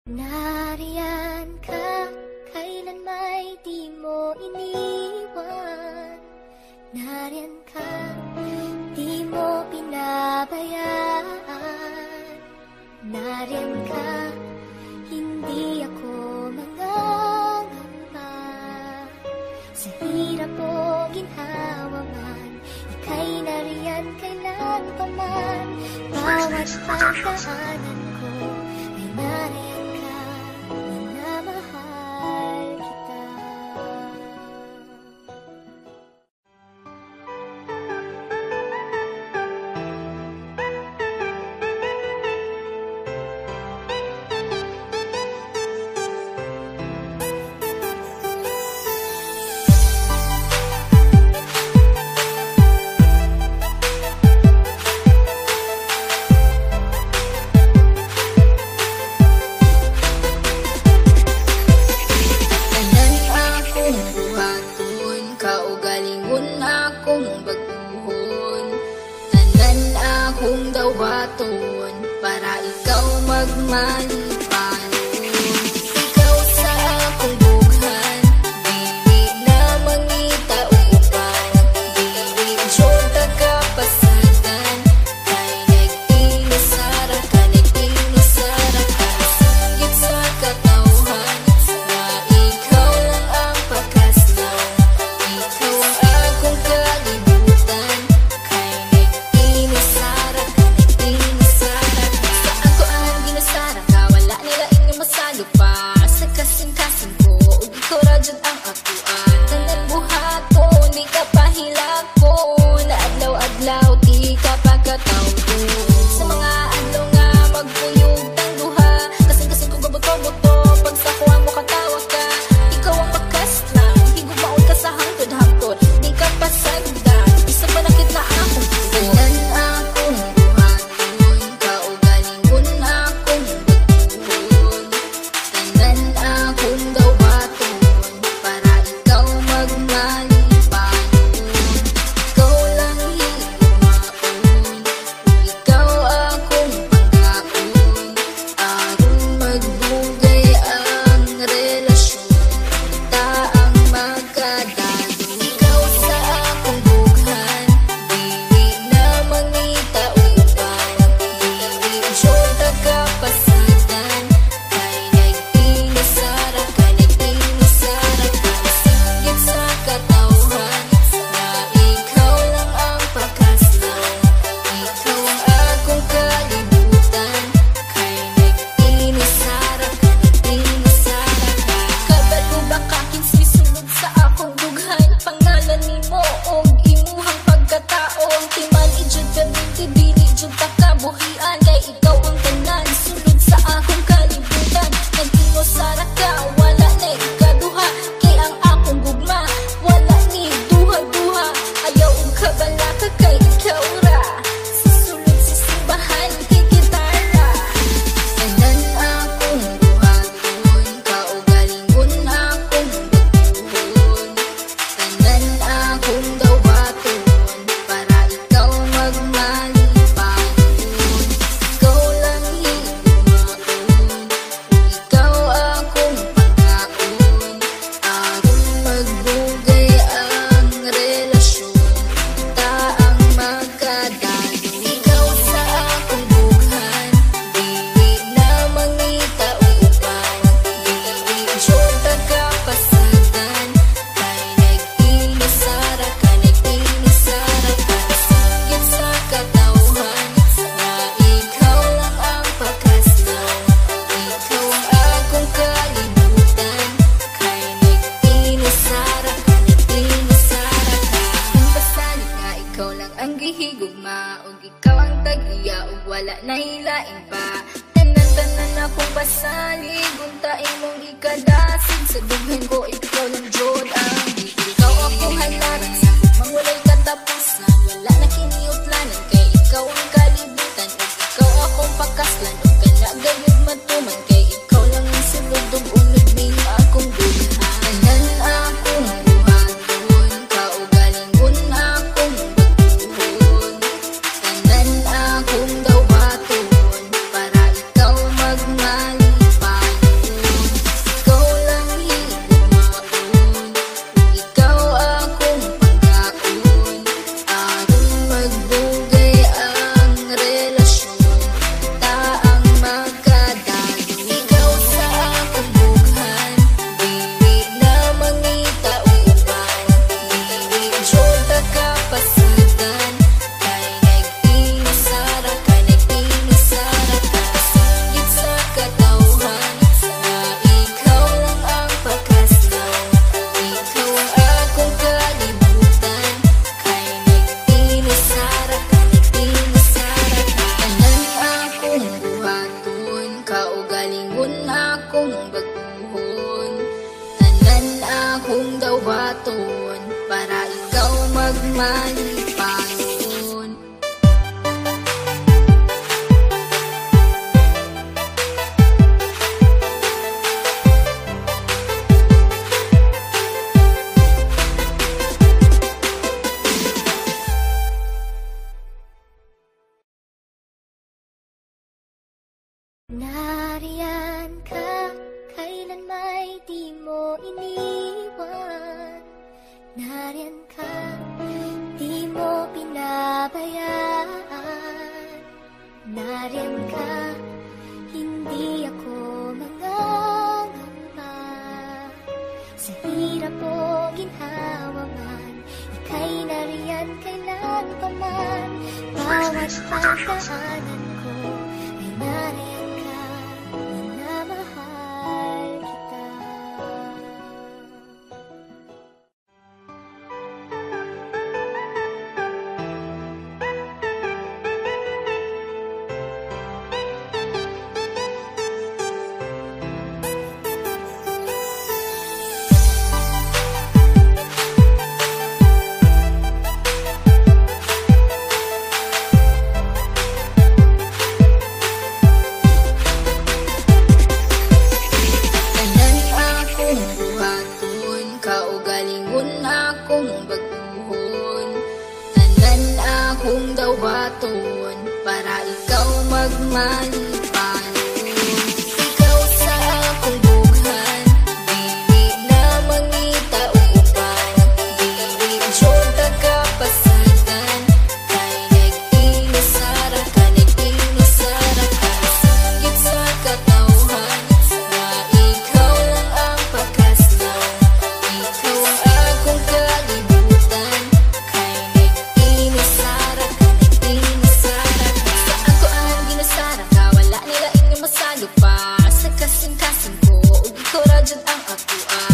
Nariyan ka, kailan may di mo iniwan. Nariyan ka, di mo pinabayaan. Nariyan ka, hindi ako mangangamba. Sa hirap o ginhawa man, ika'y nariyan kailan pa man. Bawat pagdaanan ko ay nariyan. Para ikaw magmalipan. wala na hilain pa. Tanan-tanan akong pasalig, untain mong ikadasin. Sa dughan ko ikaw lang jod ang di. Ikaw akong halaran sa mangulay katapusan. Wala na kiniutlanan kay ikaw ang kalibutan. O ikaw akong pakaslan o kanagayod matuman. Kay ikaw lang ang sulod ug unod ning akong dulhan. Tanan akong buhaton, kaugalingon akong batuhon. Tanan akong dawaton, para ikaw magmalipan. kaugalingon akong baguhon. Tanan akong dawaton para ikaw magmalipayon. Nariyan ka, kailan may di mo iniwan. Nariyan ka, di mo pinabayaan. Nariyan ka, hindi ako mangangamba. Sa hirap o ginhawa man, ika'y nariyan kailan pa man. Bawat pagdaanan ko ay nariyan. Para ikaw magmalipayon. Ikaw sa akong bughan, dili na mangita uban. Dili jud nagkapasitan, kay nag-inusara ka, nag-inusara ka. Singgit sa katawhan, na ikaw lang ang pagkaslan. Ikaw ang akong kalibutan, kay nag-inusara ka, nag-inusara ka. Ginasara ka, wala nila inyong masalo pa. Sa kasing-kasing ko, ug ikaw ra jud ang ako.